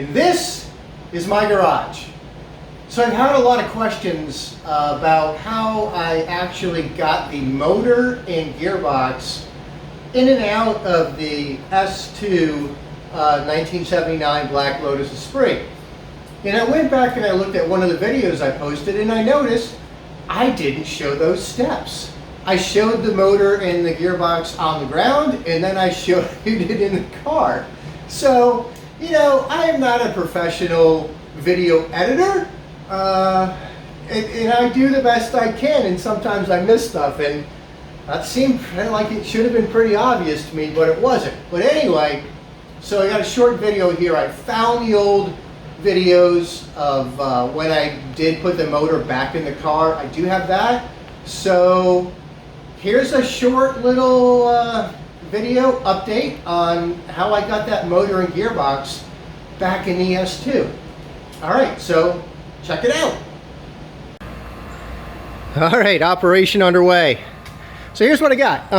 And this is my garage. So I've had a lot of questions about how I actually got the motor and gearbox in and out of the S2 1979 black Lotus Esprit. And I went back and I looked at one of the videos I posted and I noticed I didn't show those steps. I showed the motor and the gearbox on the ground and then I showed it in the car. So, you know, I am not a professional video editor. And I do the best I can, and sometimes I miss stuff, and that seemed like it should have been pretty obvious to me, but it wasn't. But anyway, so I got a short video here. I found the old videos of when I did put the motor back in the car. I do have that. So here's a short little video update on how I got that motor and gearbox back in the S2. All right, so check it out. All right, operation underway. So here's what I got.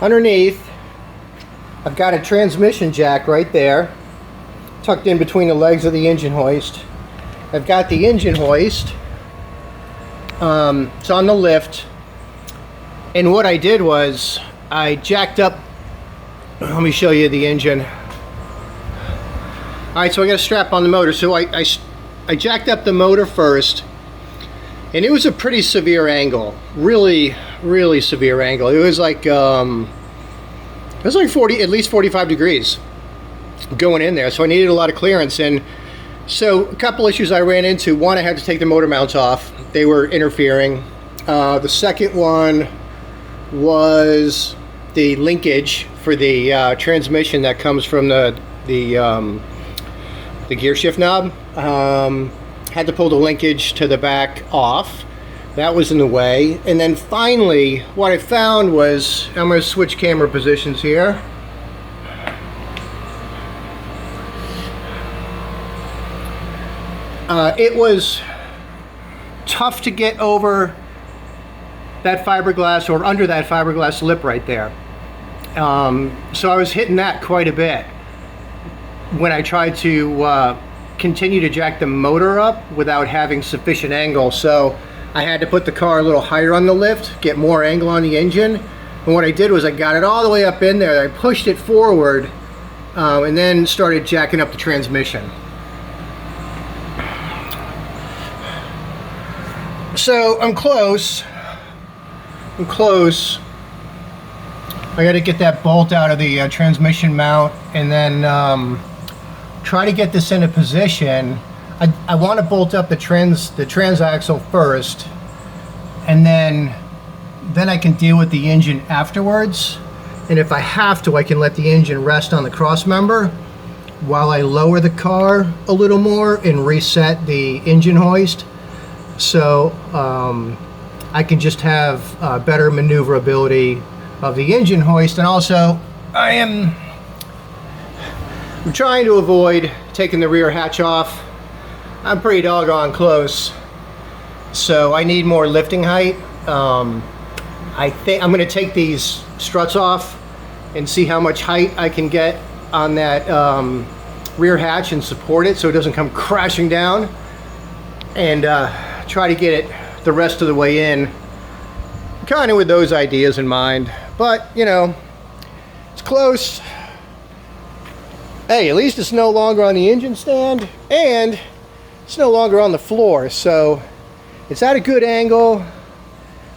Underneath, I've got a transmission jack right there, tucked in between the legs of the engine hoist. I've got the engine hoist. It's on the lift. And what I did was I jacked up, let me show you the engine. All right, so I got a strap on the motor. So I jacked up the motor first, and it was a pretty severe angle, really severe angle. It was like 40, at least 45 degrees going in there. So I needed a lot of clearance. And so a couple issues I ran into. One, I had to take the motor mounts off. They were interfering. The second one was the linkage for the transmission that comes from the gear shift knob. Had to pull the linkage to the back off. That was in the way. And then finally, what I found was, I'm going to switch camera positions here. It was tough to get over that fiberglass or under that fiberglass lip right there. So I was hitting that quite a bit when I tried to continue to jack the motor up without having sufficient angle. So I had to put the car a little higher on the lift, get more angle on the engine. And what I did was I got it all the way up in there. I pushed it forward and then started jacking up the transmission. So I'm close. I got to get that bolt out of the transmission mount and then try to get this into position. I want to bolt up the transaxle first, and then I can deal with the engine afterwards. And if I have to, I can let the engine rest on the cross member while I lower the car a little more and reset the engine hoist. So I can just have better maneuverability of the engine hoist. And also I'm trying to avoid taking the rear hatch off. I'm pretty doggone close, so I need more lifting height. I think I'm going to take these struts off and see how much height I can get on that rear hatch and support it so it doesn't come crashing down, and try to get it the rest of the way in, kind of with those ideas in mind. But you know, it's close. Hey, at least it's no longer on the engine stand and it's no longer on the floor, so it's at a good angle.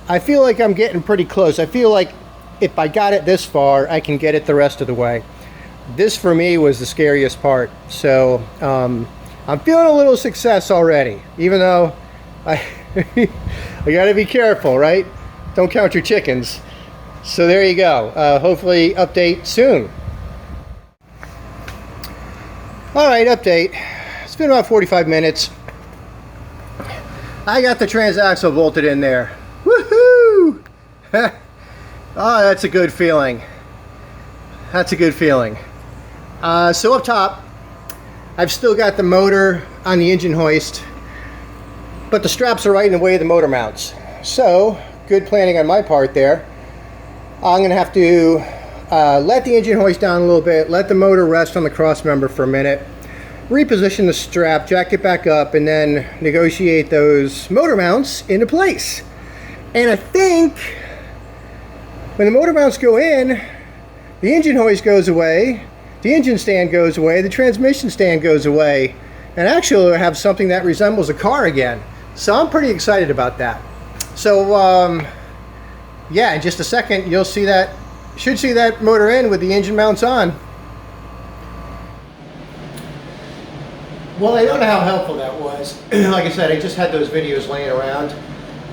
I feel like I'm getting pretty close. I feel like if I got it this far, I can get it the rest of the way. This for me was the scariest part. So I'm feeling a little success already, even though I gotta be careful, right? Don't count your chickens. So there you go. Hopefully update soon. All right, update. It's been about 45 minutes. I got the transaxle bolted in there. Woohoo! Oh, that's a good feeling. That's a good feeling. So up top, I've still got the motor on the engine hoist, but the straps are right in the way of the motor mounts. So, good planning on my part there. I'm going to have to let the engine hoist down a little bit, let the motor rest on the cross member for a minute, reposition the strap, jack it back up, and then negotiate those motor mounts into place. And I think when the motor mounts go in, the engine hoist goes away, the engine stand goes away, the transmission stand goes away, and actually we'll have something that resembles a car again. So I'm pretty excited about that. So yeah, in just a second you'll see that, should see that motor in with the engine mounts on. Well, I don't know how helpful that was. Like I said, I just had those videos laying around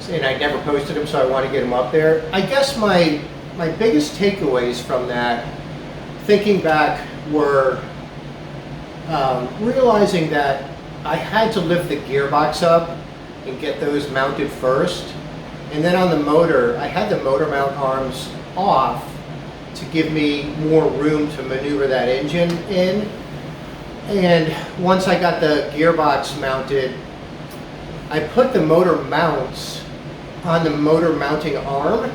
and I never posted them, so I want to get them up there. I guess my biggest takeaways from that, thinking back, were realizing that I had to lift the gearbox up and get those mounted first. And then on the motor, I had the motor mount arms off to give me more room to maneuver that engine in. And once I got the gearbox mounted, I put the motor mounts on the motor mounting arm,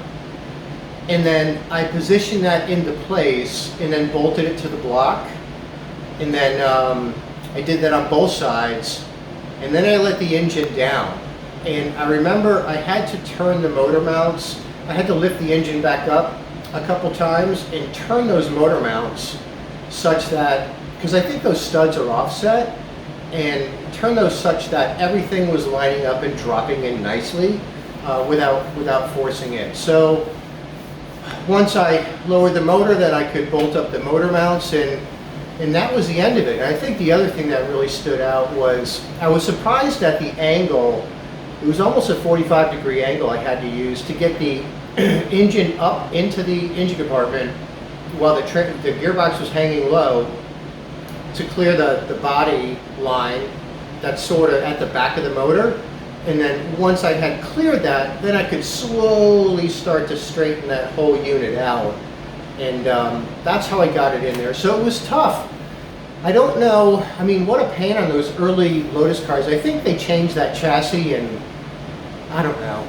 and then I positioned that into place and then bolted it to the block. And then I did that on both sides, and then I let the engine down. And I remember I had to turn the motor mounts, I had to lift the engine back up a couple times and turn those motor mounts such that, because I think those studs are offset, and turn those such that everything was lining up and dropping in nicely without forcing it. So once I lowered the motor, then I could bolt up the motor mounts, and that was the end of it. And I think the other thing that really stood out was I was surprised at the angle. It was almost a 45-degree angle I had to use to get the engine up into the engine compartment while the gearbox was hanging low, to clear the body line that's sort of at the back of the motor. And then once I had cleared that, then I could slowly start to straighten that whole unit out. And that's how I got it in there. So it was tough. I don't know, I mean, what a pain on those early Lotus cars. I think they changed that chassis in, I don't know,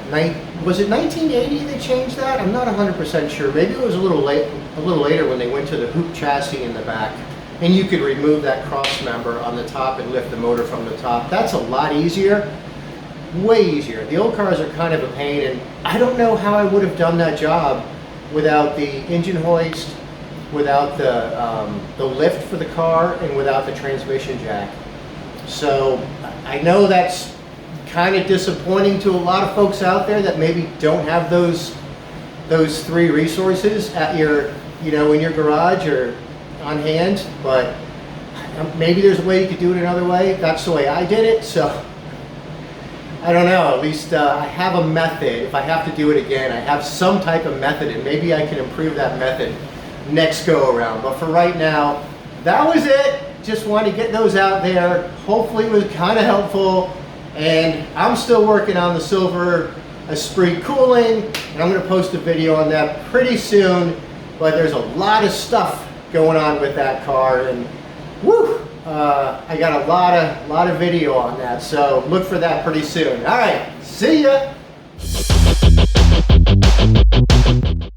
was it 1980 they changed that? I'm not 100% sure. Maybe it was a little later when they went to the hoop chassis in the back, and you could remove that cross member on the top and lift the motor from the top. That's a lot easier, way easier. The old cars are kind of a pain, and I don't know how I would have done that job without the engine hoist, without the lift for the car, and without the transmission jack. So I know that's kind of disappointing to a lot of folks out there that maybe don't have those three resources at your, in your garage or on hand, but maybe there's a way you could do it another way. That's the way I did it, so I don't know. At least I have a method. If I have to do it again, I have some type of method, and maybe I can improve that method next go around. But for right now, that was it. Just wanted to get those out there. Hopefully it was kind of helpful. And I'm still working on the Lotus Esprit cooling, and I'm going to post a video on that pretty soon. But there's a lot of stuff going on with that car, and woo! I got a lot of video on that, so look for that pretty soon. All right, see ya.